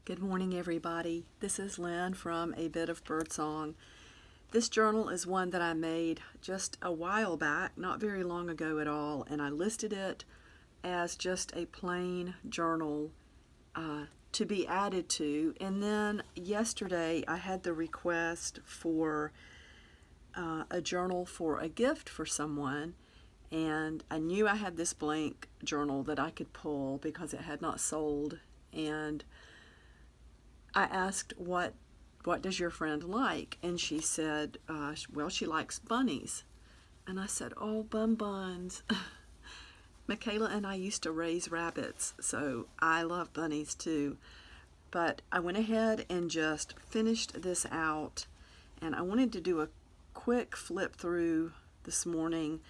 Good morning, everybody. This is Lynn from A Bit of Birdsong. This journal is one that I made just a while back, not very long ago at all, and I listed it as just a plain journal to be added to. And then yesterday I had the request for a journal for a gift for someone, and I knew I had this blank journal that I could pull because it had not sold, and I asked, what does your friend like? And she said, well, she likes bunnies. And I said, oh, Bun-Buns. Michaela and I used to raise rabbits, so I love bunnies too. But I went ahead and just finished this out, and I wanted to do a quick flip through this morning.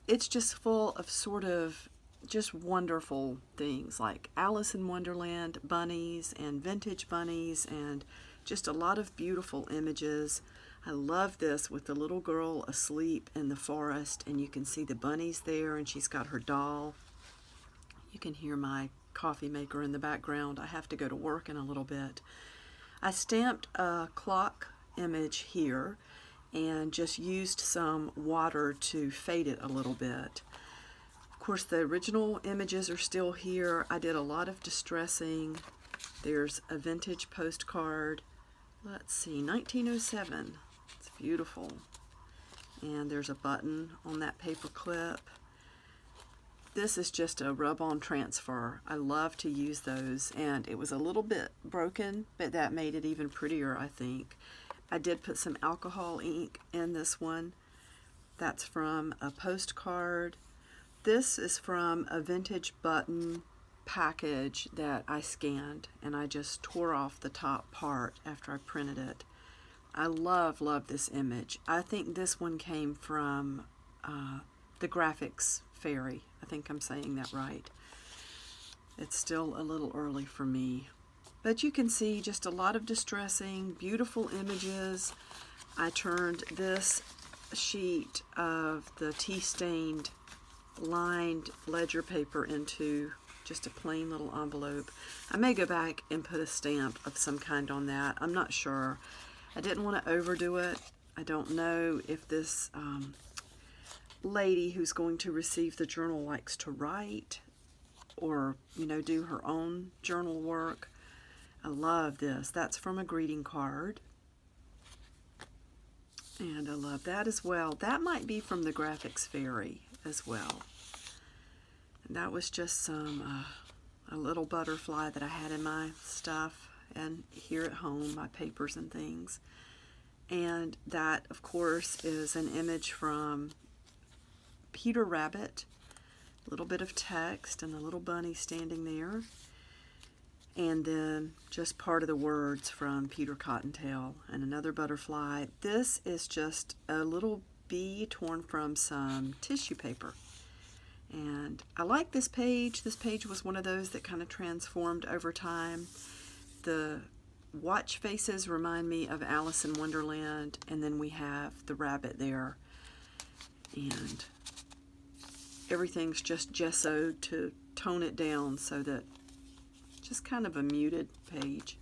It's just full of sort of just wonderful things like Alice in Wonderland bunnies and vintage bunnies and just a lot of beautiful images. I love this with the little girl asleep in the forest, and you can see the bunnies there, and she's got her doll. You can hear my coffee maker in the background. I have to go to work in a little bit. I stamped a clock image here and just used some water to fade it a little bit. Of course, the original images are still here. I did a lot of distressing. There's a vintage postcard. Let's see, 1907. It's beautiful. And there's a button on that paper clip. This is just a rub-on transfer. I love to use those, and it was a little bit broken, but that made it even prettier, I think. I did put some alcohol ink in this one. That's from a postcard. This is from a vintage button package that I scanned, and I just tore off the top part after I printed it. I love this image. I think this one came from the Graphics Fairy. I think I'm saying that right. It's still a little early for me. But you can see just a lot of distressing, beautiful images. I turned this sheet of the tea-stained lined ledger paper into just a plain little envelope. I may go back and put a stamp of some kind on that. I'm not sure. I didn't want to overdo it. I don't know if this lady who's going to receive the journal likes to write or, do her own journal work. I love this. That's from a greeting card. And I love that as well. That might be from the Graphics Fairy as well. And that was just some, a little butterfly that I had in my stuff and here at home, my papers and things. And that, of course, is an image from Peter Rabbit. A little bit of text and the little bunny standing there. And then just part of the words from Peter Cottontail and another butterfly. This is just a little bee torn from some tissue paper. And I like this page. This page was one of those that kind of transformed over time. The watch faces remind me of Alice in Wonderland, and then we have the rabbit there. And everything's just gessoed to tone it down so that just kind of a muted page.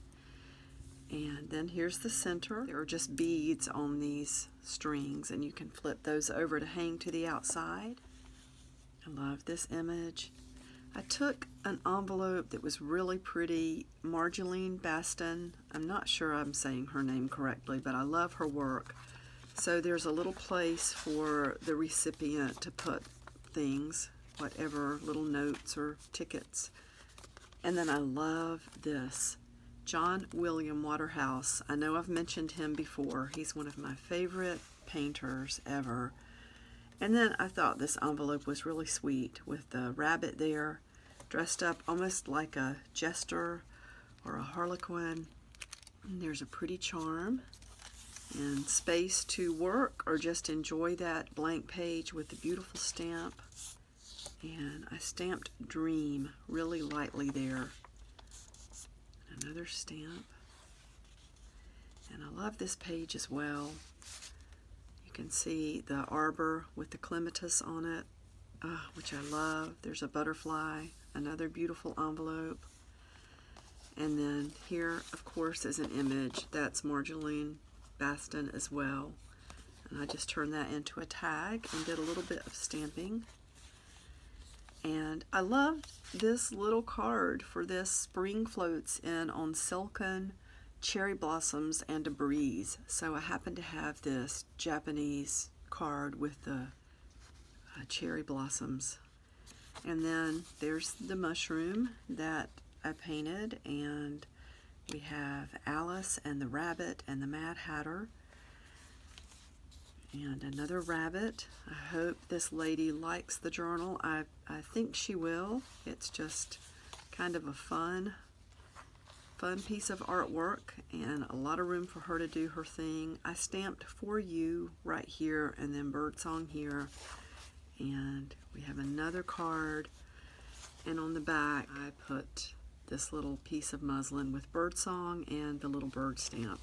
And then here's the center. There are just beads on these strings, and you can flip those over to hang to the outside. I love this image. I took an envelope that was really pretty, Marjolaine Baston. I'm not sure I'm saying her name correctly, but I love her work. So there's a little place for the recipient to put things, whatever, little notes or tickets. And then I love this, John William Waterhouse. I know I've mentioned him before. He's one of my favorite painters ever. And then I thought this envelope was really sweet with the rabbit there, dressed up almost like a jester or a harlequin. And there's a pretty charm and space to work or just enjoy that blank page with the beautiful stamp. And I stamped Dream really lightly there. Another stamp. And I love this page as well. You can see the arbor with the clematis on it, which I love. There's a butterfly, another beautiful envelope. And then here, of course, is an image. That's Marjolaine Baston as well. And I just turned that into a tag and did a little bit of stamping. And I love this little card for this. Spring floats in on silken cherry blossoms and a breeze. So I happen to have this Japanese card with the cherry blossoms. And then there's the mushroom that I painted, and we have Alice and the rabbit and the Mad Hatter. And another rabbit. I hope this lady likes the journal. I think she will. It's just kind of a fun piece of artwork and a lot of room for her to do her thing. I stamped "For You" right here and then birdsong here. And we have another card. And on the back I put this little piece of muslin with birdsong and the little bird stamp.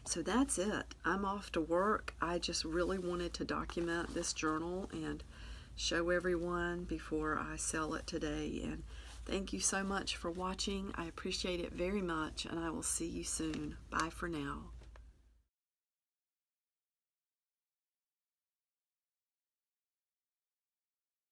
So that's it. I'm off to work. I just really wanted to document this journal and show everyone before I sell it today. And thank you so much for watching. I appreciate it very much, and I will see you soon. Bye for now.